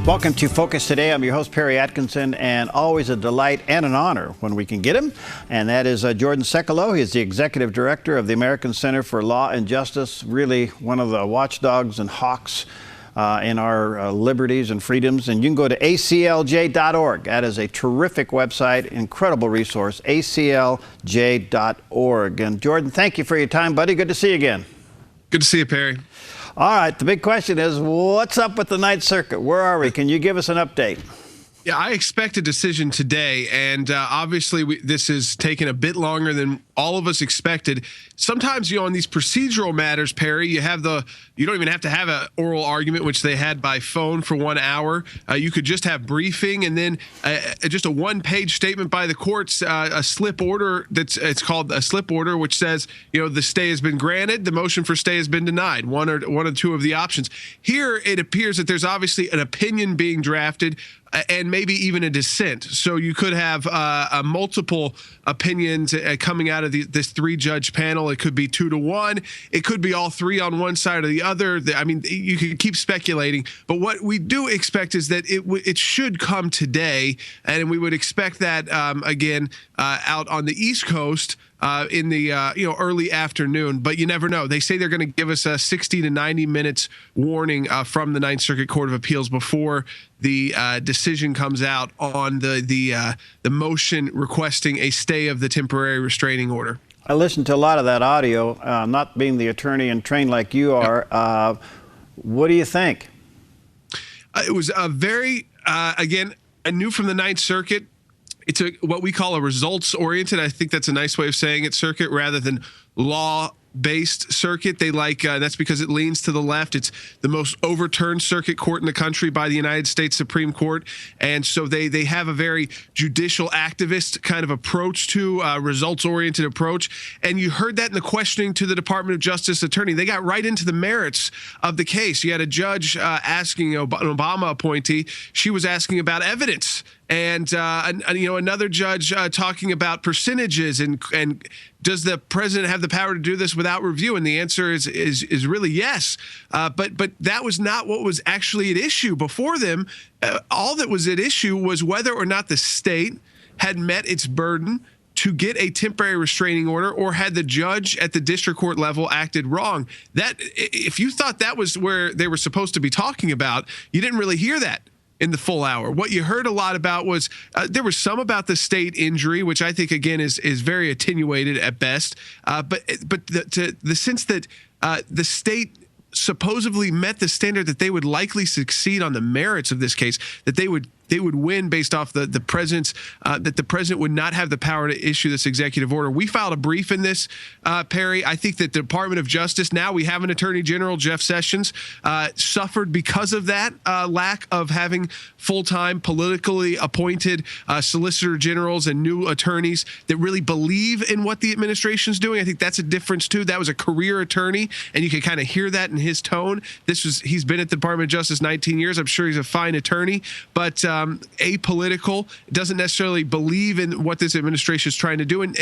Welcome to Focus Today. I'm your host, Perry Atkinson, and always a delight and an honor when we can get him. And that is Jordan Sekulow. He is the Executive Director of the American Center for Law and Justice, really one of the watchdogs and hawks in our liberties and freedoms. And you can go to aclj.org. That is a terrific website, incredible resource, aclj.org. And Jordan, thank you for your time, buddy. Good to see you again. Good to see you, Perry. All right, the big question is, what's up with the Ninth Circuit? Where are we? Can you give us an update? Yeah, I expect a decision today, and obviously this has taken a bit longer than all of us expected. Sometimes, on these procedural matters, Perry, you don't even have to have an oral argument, which they had by phone for 1 hour. You could just have briefing and then just a one-page statement by the courts, a slip order it's called a slip order, which says, the stay has been granted, the motion for stay has been denied, one or two of the options. Here, it appears that there's obviously an opinion being drafted and maybe even a dissent. So you could have multiple opinions coming out of this three-judge panel. It could be 2-1. It could be all three on one side or the other. I mean, you could keep speculating. But what we do expect is that it should come today, and we would expect that, again, out on the East Coast, in the early afternoon, but you never know. They say they're going to give us a 60 to 90 minutes warning from the Ninth Circuit Court of Appeals before the decision comes out on the motion requesting a stay of the temporary restraining order. I listened to a lot of that audio, not being the attorney and trained like you are. What do you think? It was a very, again, I knew from the Ninth Circuit, it's what we call a results-oriented, I think that's a nice way of saying it, circuit, rather than law-based circuit. They that's because it leans to the left. It's the most overturned circuit court in the country by the United States Supreme Court. And so they have a very judicial activist kind of approach to results-oriented approach. And you heard that in the questioning to the Department of Justice attorney. They got right into the merits of the case. You had a judge asking, an Obama appointee, she was asking about evidence. And another judge talking about percentages and does the president have the power to do this without review? And the answer is really yes. But that was not what was actually at issue before them. All that was at issue was whether or not the state had met its burden to get a temporary restraining order, or had the judge at the district court level acted wrong. That, if you thought that was where they were supposed to be talking about, you didn't really hear that in the full hour. What you heard a lot about was there was some about the state injury, which I think again is very attenuated at best. But the sense that the state supposedly met the standard that they would likely succeed on the merits of this case, that they would win based off the president's that the president would not have the power to issue this executive order. We filed a brief in this, Perry. I think that the Department of Justice, now we have an Attorney General, Jeff Sessions, suffered because of that lack of having full-time politically appointed solicitor generals and new attorneys that really believe in what the administration's doing. I think that's a difference too. That was a career attorney, and you can kind of hear that in his tone. He's been at the Department of Justice 19 years. I'm sure he's a fine attorney, but apolitical, doesn't necessarily believe in what this administration is trying to do, and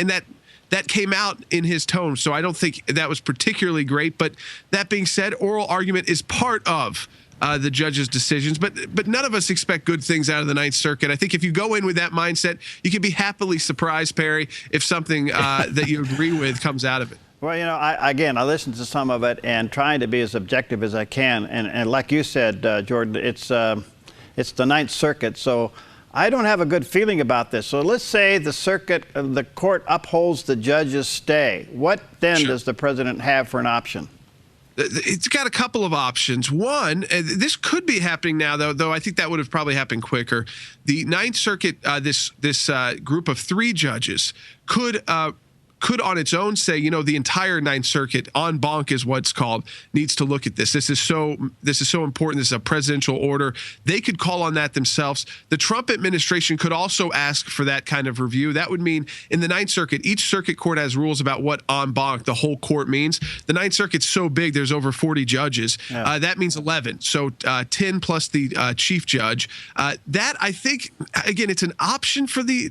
that came out in his tone. So I don't think that was particularly great. But that being said, oral argument is part of the judge's decisions, but none of us expect good things out of the Ninth Circuit. I think if you go in with that mindset, you can be happily surprised, Perry, if something that you agree with comes out of it. Well, I listened to some of it and trying to be as objective as I can. And like you said, Jordan, it's the Ninth Circuit, so I don't have a good feeling about this. So let's say the court upholds the judge's stay. What then does the president have for an option? It's got a couple of options. One, this could be happening now, though I think that would have probably happened quicker. The Ninth Circuit, this group of three judges, could on its own say, the entire Ninth Circuit, en banc is what's called, needs to look at this. This is so important. This is a presidential order. They could call on that themselves. The Trump administration could also ask for that kind of review. That would mean in the Ninth Circuit, each circuit court has rules about what en banc, the whole court, means. The Ninth Circuit's so big, there's over 40 judges. Yeah. That means 11. So 10 plus the chief judge. That, I think, again, it's an option for the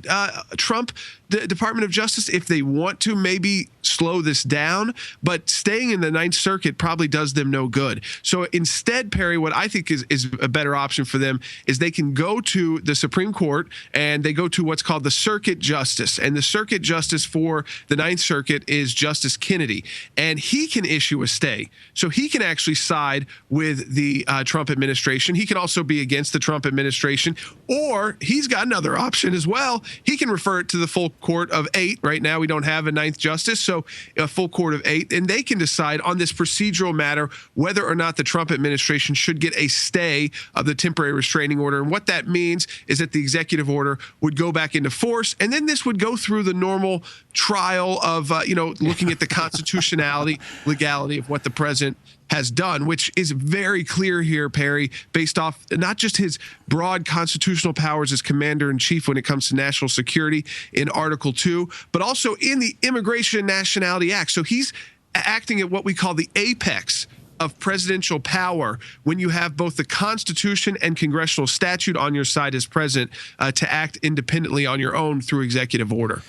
Trump the Department of Justice if they want to maybe slow this down, but staying in the Ninth Circuit probably does them no good. So instead, Perry, what I think is a better option for them is they can go to the Supreme Court and they go to what's called the Circuit Justice. And the Circuit Justice for the Ninth Circuit is Justice Kennedy. And he can issue a stay. So he can actually side with the Trump administration. He can also be against the Trump administration. Or he's got another option as well. He can refer it to the full court of 8. Right now, we don't have a ninth justice, so a full court of 8. And they can decide on this procedural matter whether or not the Trump administration should get a stay of the temporary restraining order. And what that means is that the executive order would go back into force. And then this would go through the normal trial of, looking at the constitutionality, legality of what the president has done, which is very clear here, Perry, based off not just his broad constitutional powers as commander-in-chief when it comes to national security in Article 2, but also in the Immigration and Nationality Act. So he's acting at what we call the apex of presidential power when you have both the Constitution and congressional statute on your side as president to act independently on your own through executive order.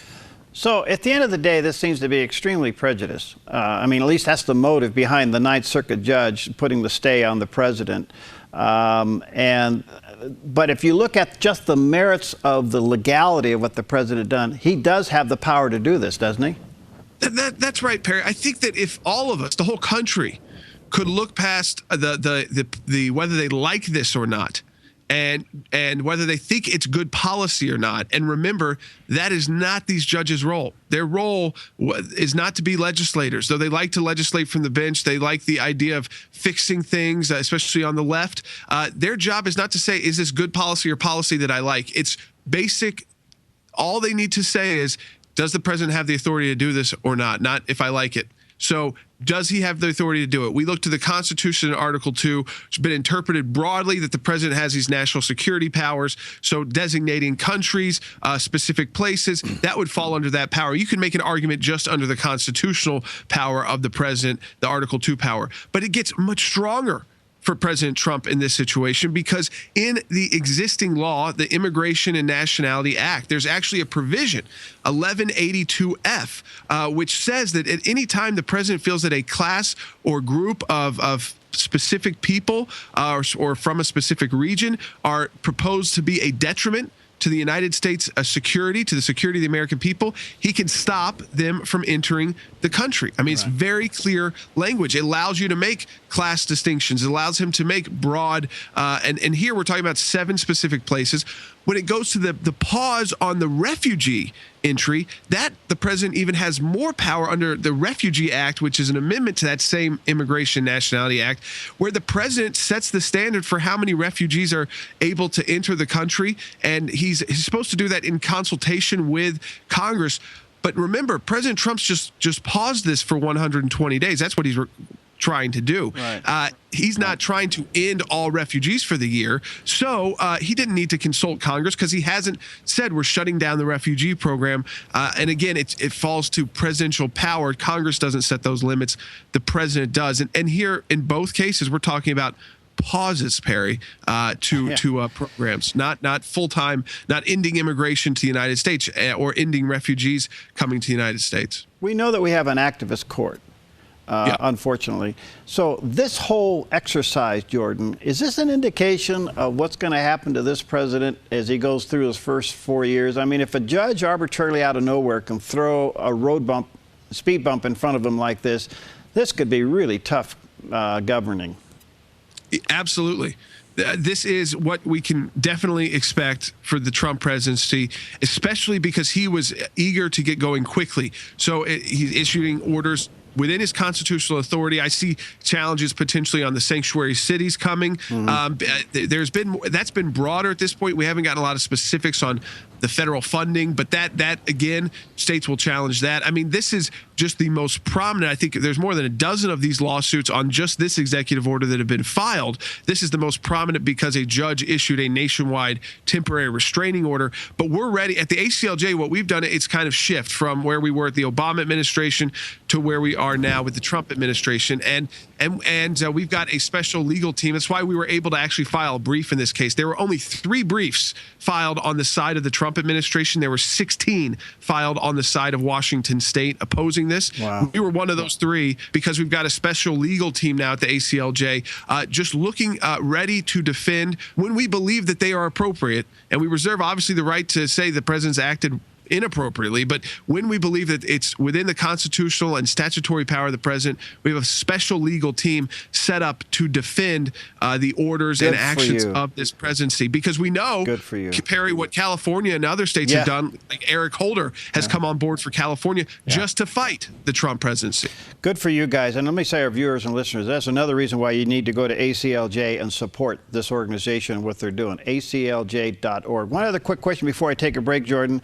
So at the end of the day, this seems to be extremely prejudiced. At least that's the motive behind the Ninth Circuit judge putting the stay on the president. But if you look at just the merits of the legality of what the president done, he does have the power to do this, doesn't he? That's right, Perry. I think that if all of us, the whole country, could look past the whether they like this or not, and whether they think it's good policy or not. And remember, that is not these judges' role. Their role is not to be legislators. Though they like to legislate from the bench, they like the idea of fixing things, especially on the left. Their job is not to say, is this good policy or policy that I like? It's basic. All they need to say is, does the president have the authority to do this or not? Not if I like it. So does he have the authority to do it? We look to the Constitution in Article 2. It's been interpreted broadly that the president has these national security powers. So designating countries, specific places, that would fall under that power. You can make an argument just under the constitutional power of the president, the Article 2 power. But it gets much stronger for President Trump in this situation, because in the existing law, the Immigration and Nationality Act, there's actually a provision, 1182F, which says that at any time the president feels that a class or group of specific people or from a specific region are proposed to be a detriment to the United States security, to the security of the American people, he can stop them from entering the country. It's very clear language. It allows you to make class distinctions. It allows him to make broad, and here we're talking about 7 specific places. When it goes to the pause on the refugee entry, that the president even has more power under the Refugee Act, which is an amendment to that same Immigration Nationality Act, where the president sets the standard for how many refugees are able to enter the country. And he's supposed to do that in consultation with Congress. But remember, President Trump's just paused this for 120 days. That's what he's trying to do. Right. He's not trying to end all refugees for the year. So he didn't need to consult Congress because he hasn't said we're shutting down the refugee program. And again, it falls to presidential power. Congress doesn't set those limits. The president does. And here in both cases, we're talking about pauses, Perry, to programs, not full-time, not ending immigration to the United States or ending refugees coming to the United States. We know that we have an activist court. Unfortunately. So this whole exercise, Jordan, is this an indication of what's going to happen to this president as he goes through his first 4 years? If a judge arbitrarily out of nowhere can throw a speed bump in front of him like this could be really tough governing. Absolutely. This is what we can definitely expect for the Trump presidency, especially because he was eager to get going quickly. So he's issuing orders within his constitutional authority. I see challenges potentially on the sanctuary cities coming. Mm-hmm. That's been broader at this point. We haven't gotten a lot of specifics on the federal funding, but that again, states will challenge that. This is just the most prominent. I think there's more than a dozen of these lawsuits on just this executive order that have been filed. This is the most prominent because a judge issued a nationwide temporary restraining order. But we're ready at the ACLJ. What we've done, it's kind of shift from where we were at the Obama administration to where we are now with the Trump administration. And we've got a special legal team. That's why we were able to actually file a brief in this case. There were only 3 briefs filed on the side of the Trump Trump administration, there were 16 filed on the side of Washington State opposing this. Wow. We were one of those 3 because we've got a special legal team now at the ACLJ just looking ready to defend when we believe that they are appropriate. And we reserve, obviously, the right to say the president's acted inappropriately, but when we believe that it's within the constitutional and statutory power of the president, we have a special legal team set up to defend the orders and actions of this presidency, because we know, Perry, what California and other states have done. Like Eric Holder has come on board for California just to fight the Trump presidency. Good for you guys. And let me say, our viewers and listeners, that's another reason why you need to go to ACLJ and support this organization and what they're doing, aclj.org. One other quick question before I take a break, Jordan.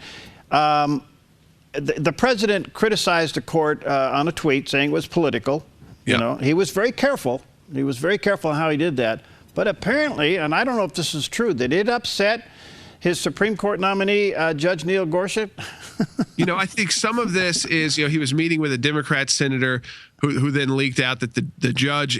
The president criticized the court on a tweet saying it was political. You know, he was very careful. He was very careful on how he did that. But apparently, and I don't know if this is true, that it upset his Supreme Court nominee, Judge Neil Gorsuch. You know, I think some of this is, he was meeting with a Democrat senator who then leaked out that the judge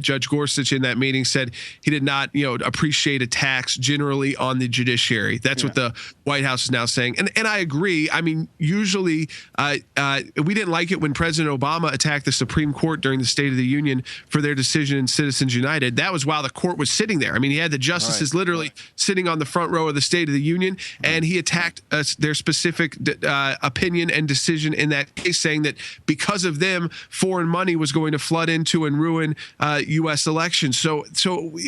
Judge Gorsuch in that meeting said he did not, appreciate attacks generally on the judiciary. That's what the White House is now saying. And I agree. I mean, usually we didn't like it when President Obama attacked the Supreme Court during the State of the Union for their decision in Citizens United. That was while the court was sitting there. I mean, he had the justices literally sitting on the front row of the State of the Union, and he attacked their specific opinion and decision in that case, saying that because of them, foreign money was going to flood into and ruin U.S. elections. So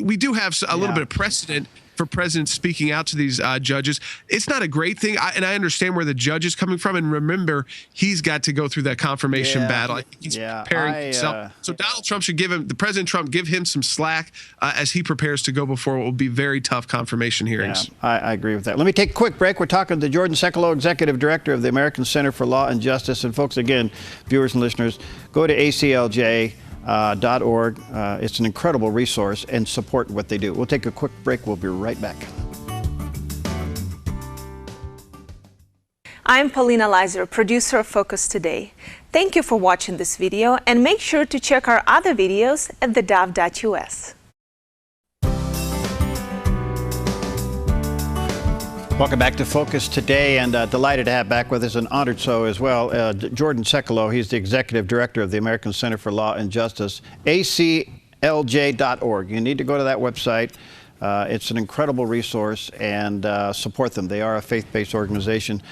we do have a little bit of precedent for presidents speaking out to these judges. It's not a great thing, and I understand where the judge is coming from. And remember, he's got to go through that confirmation battle. I think he's preparing himself. So Donald Trump should President Trump give him some slack as he prepares to go before what will be very tough confirmation hearings. I agree with that. Let me take a quick break. We're talking to Jordan Sekulow, Executive Director of the American Center for Law and Justice. And folks, again, viewers and listeners, go to aclj.org. It's an incredible resource, and support what they do. We'll take a quick break. We'll be right back. I'm Paulina Leiser, producer of Focus Today. Thank you for watching this video, and make sure to check our other videos at theDove.us. Welcome back to Focus Today, and delighted to have back with us, and honored so as well, Jordan Sekulow. He's the Executive Director of the American Center for Law and Justice, aclj.org. You need to go to that website. It's an incredible resource, and support them. They are a faith-based organization.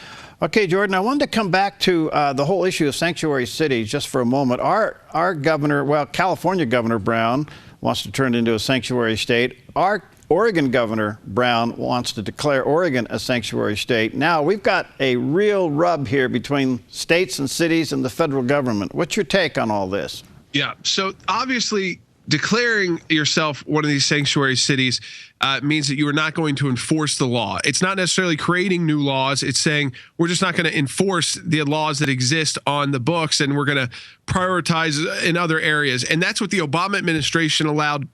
Okay, Jordan, I wanted to come back to the whole issue of sanctuary cities just for a moment. Our governor, California Governor Brown wants to turn it into a sanctuary state. Our Oregon Governor Brown wants to declare Oregon a sanctuary state. Now, we've got a real rub here between states and cities and the federal government. What's your take on all this? Yeah, so obviously declaring yourself one of these sanctuary cities means that you are not going to enforce the law. It's not necessarily creating new laws. It's saying we're just not going to enforce the laws that exist on the books, and we're going to prioritize in other areas. And that's what the Obama administration allowed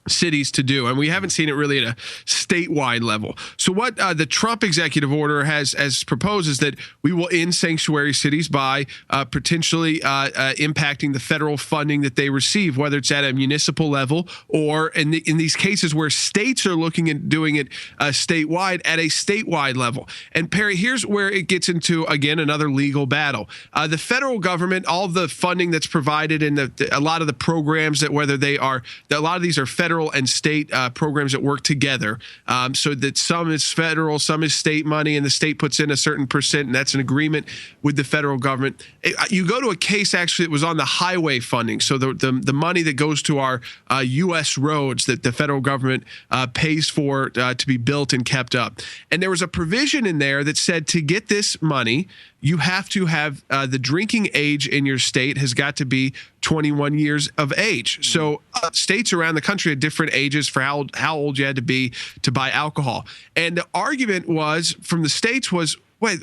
cities to do, and we haven't seen it really at a statewide level. So what the Trump executive order has proposed is that we will end sanctuary cities by potentially impacting the federal funding that they receive, whether it's at a municipal level or in these cases where states are looking at doing it statewide, at a statewide level. And Perry, here's where it gets into, again, another legal battle. The federal government, all the funding that's provided and a lot of the programs that a lot of these are federal and state programs that work together, so that some is federal, some is state money, and the state puts in a certain percent, and that's an agreement with the federal government. You go to a case actually that was on the highway funding, so the money that goes to our U.S. roads that the federal government pays for to be built and kept up. And there was a provision in there that said to get this money, you have to have the drinking age in your state has got to be 21 years of age. So states around the country had different ages for how old you had to be to buy alcohol. And the argument was from the states was, wait,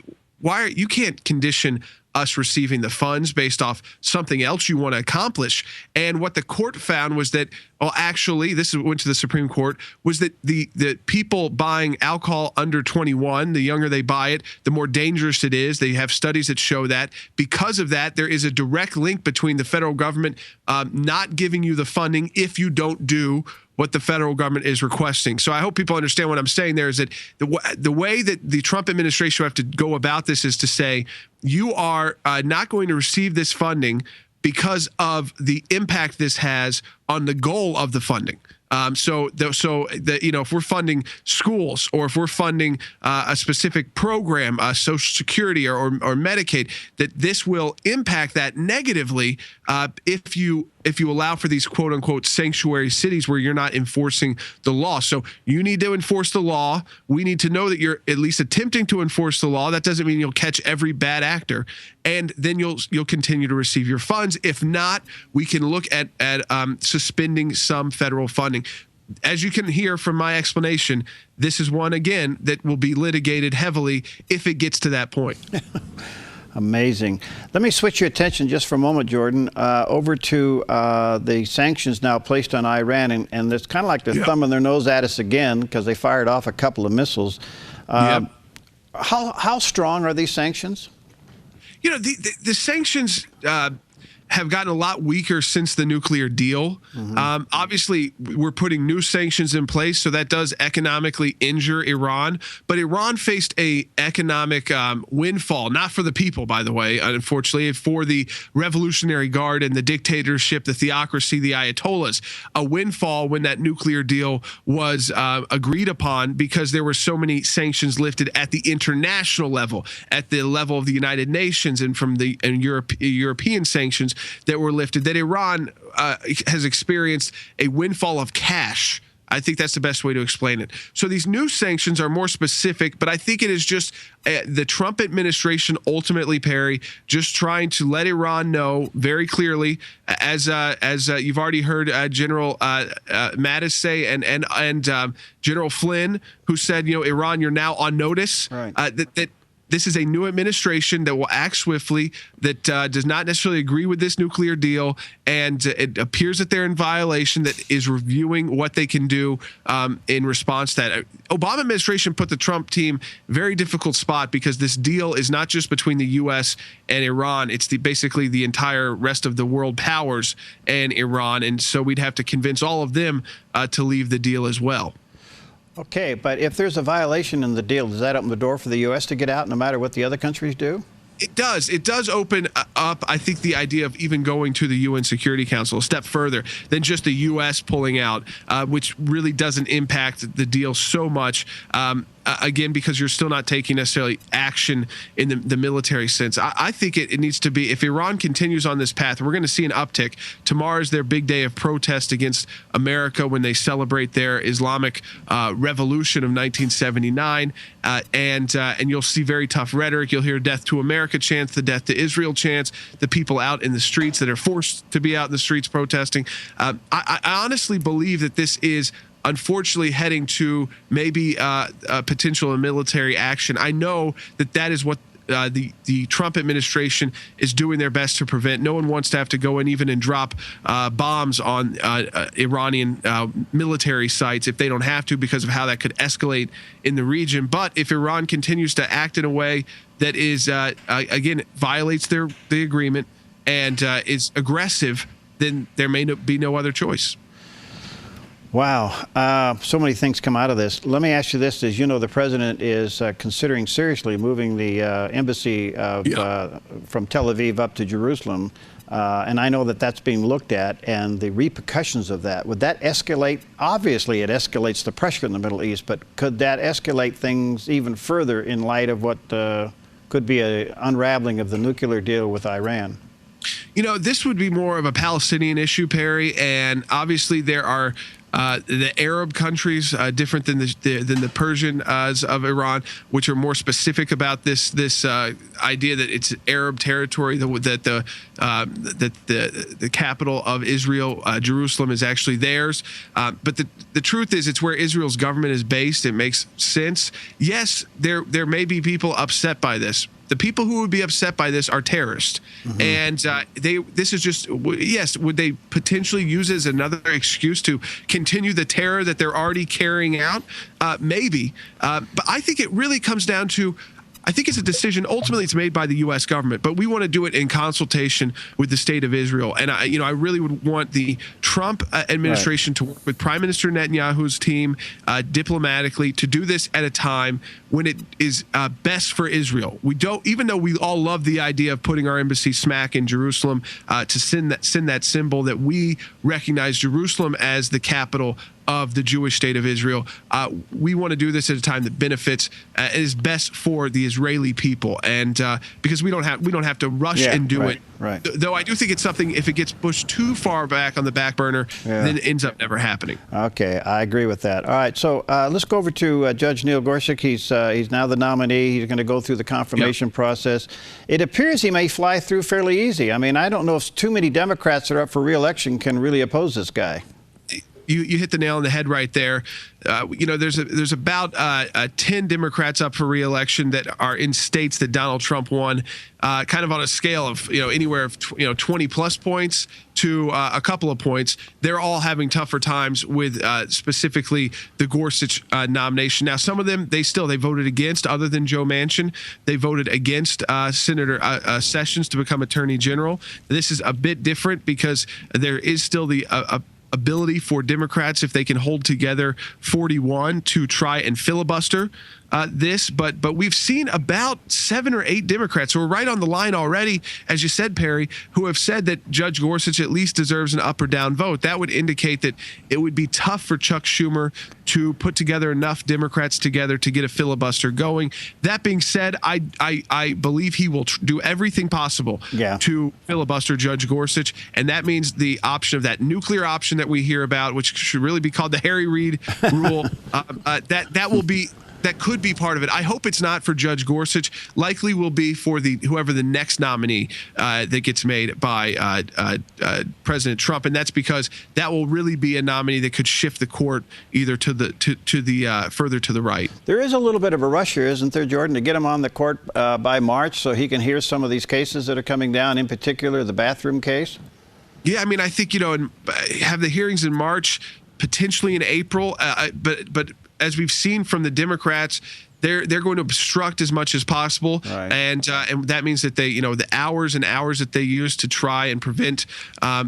you can't condition us receiving the funds based off something else you want to accomplish. And what the court found was that, well, actually, this went to the Supreme Court, was that the people buying alcohol under 21, the younger they buy it, the more dangerous it is. They have studies that show that. Because of that, there is a direct link between the federal government not giving you the funding if you don't do what the federal government is requesting. So I hope people understand what I'm saying there is that the way that the Trump administration will have to go about this is to say, you are not going to receive this funding because of the impact this has on the goal of the funding. If we're funding schools or if we're funding a specific program, Social Security or Medicaid, that this will impact that negatively if you allow for these quote unquote sanctuary cities where you're not enforcing the law. So you need to enforce the law. We need to know that you're at least attempting to enforce the law. That doesn't mean you'll catch every bad actor, and then you'll continue to receive your funds. If not, we can look at suspending some federal funding. As you can hear from my explanation, this is one, again, that will be litigated heavily if it gets to that point. Amazing. Let me switch your attention just for a moment, Jordan, over to the sanctions now placed on Iran. And it's kind of like they're thumbing their nose at us again because they fired off a couple of missiles. How strong are these sanctions? You know, the sanctions have gotten a lot weaker since the nuclear deal. Obviously, we're putting new sanctions in place, so that does economically injure Iran. But Iran faced a economic windfall, not for the people, by the way, unfortunately, for the Revolutionary Guard and the dictatorship, the theocracy, the Ayatollahs. A windfall when that nuclear deal was agreed upon because there were so many sanctions lifted at the international level, at the level of the United Nations and from the European sanctions that were lifted, that Iran has experienced a windfall of cash. I think that's the best way to explain it. So these new sanctions are more specific, but I think it is just the Trump administration ultimately, Perry, just trying to let Iran know very clearly, as you've already heard General Mattis say, and General Flynn, who said, Iran, you're now on notice, right. that this is a new administration that will act swiftly, that does not necessarily agree with this nuclear deal, and it appears that they're in violation, that is reviewing what they can do in response to that. Obama administration put the Trump team in a very difficult spot because this deal is not just between the U.S. and Iran. It's basically the entire rest of the world powers and Iran, and so we'd have to convince all of them to leave the deal as well. Okay, but if there's a violation in the deal, does that open the door for the U.S. to get out no matter what the other countries do? It does. It does open up, I think, the idea of even going to the UN Security Council a step further than just the U.S. pulling out, which really doesn't impact the deal so much. Again, because you're still not taking necessarily action in the military sense. I think it needs to be, if Iran continues on this path, we're going to see an uptick. Tomorrow is their big day of protest against America when they celebrate their Islamic revolution of 1979. And you'll see very tough rhetoric. You'll hear death to America chants, the death to Israel chants, the people out in the streets that are forced to be out in the streets protesting. I honestly believe that this is unfortunately heading to maybe a potential military action. I know that is what the Trump administration is doing their best to prevent. No one wants to have to go in even and drop bombs on Iranian military sites if they don't have to, because of how that could escalate in the region. But if Iran continues to act in a way that is, again, violates the agreement and is aggressive, then there may be no other choice. Wow. So many things come out of this. Let me ask you this. As you know, the president is considering seriously moving the embassy from Tel Aviv up to Jerusalem. And I know that that's being looked at, and the repercussions of that. Would that escalate? Obviously, it escalates the pressure in the Middle East, but could that escalate things even further in light of what could be an unraveling of the nuclear deal with Iran? This would be more of a Palestinian issue, Perry, and obviously there are the Arab countries, different than the Persians of Iran, which are more specific about this idea that it's Arab territory, that the capital of Israel, Jerusalem, is actually theirs. But the truth is, it's where Israel's government is based. It makes sense. Yes, there may be people upset by this. The people who would be upset by this are terrorists. And this is just, yes, would they potentially use it as another excuse to continue the terror that they're already carrying out? Maybe. But I think it really comes down to, I think it's a decision. Ultimately, it's made by the U.S. government, but we want to do it in consultation with the state of Israel. And I really would want the Trump administration to work with Prime Minister Netanyahu's team diplomatically to do this at a time when it is best for Israel. We don't, even though we all love the idea of putting our embassy smack in Jerusalem to send that symbol that we recognize Jerusalem as the capital of the Jewish state of Israel. We want to do this at a time that benefits is best for the Israeli people, and because we don't have to rush and do it. Right. Though I do think it's something, if it gets pushed too far back on the back burner, then it ends up never happening. Okay, I agree with that. All right, so let's go over to Judge Neil Gorsuch. He's now the nominee. He's going to go through the confirmation process. It appears he may fly through fairly easy. I mean, I don't know if too many Democrats that are up for re-election can really oppose this guy. You hit the nail on the head right there. There's about 10 Democrats up for re-election that are in states that Donald Trump won, kind of on a scale of anywhere of 20 plus points to a couple of points. They're all having tougher times with specifically the Gorsuch nomination. Now, some of them they voted against. Other than Joe Manchin, they voted against Senator Sessions to become Attorney General. This is a bit different because there is still the ability for Democrats, if they can hold together 41, to try and filibuster this, but we've seen about 7 or 8 Democrats who are right on the line already, as you said, Perry, who have said that Judge Gorsuch at least deserves an up or down vote. That would indicate that it would be tough for Chuck Schumer to put together enough Democrats together to get a filibuster going. That being said, I believe he will do everything possible to filibuster Judge Gorsuch, and that means the option of that nuclear option that we hear about, which should really be called the Harry Reid rule, that could be part of it. I hope it's not for Judge Gorsuch. Likely will be for whoever the next nominee that gets made by President Trump, and that's because that will really be a nominee that could shift the court either to the further to the right. There is a little bit of a rush here, isn't there, Jordan, to get him on the court by March so he can hear some of these cases that are coming down, in particular the bathroom case? Yeah, I mean, I think have the hearings in March, potentially in April, but as we've seen from the Democrats, they're going to obstruct as much as possible, and that means that they, the hours and hours that they use to try and prevent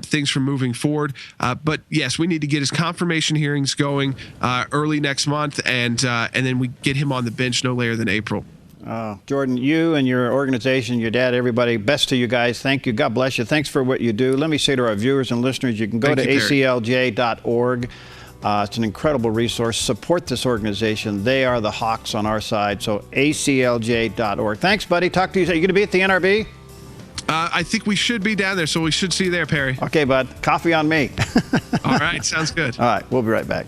things from moving forward. But yes, we need to get his confirmation hearings going early next month, and then we get him on the bench no later than April. Jordan, you and your organization, your dad, everybody, best to you guys. Thank you. God bless you. Thanks for what you do. Let me say to our viewers and listeners, you can go to aclj.org. It's an incredible resource. Support this organization. They are the hawks on our side. So aclj.org. Thanks, buddy. Talk to you. Are you going to be at the NRB? I think we should be down there, so we should see you there, Perry. Okay, bud. Coffee on me. All right. Sounds good. All right. We'll be right back.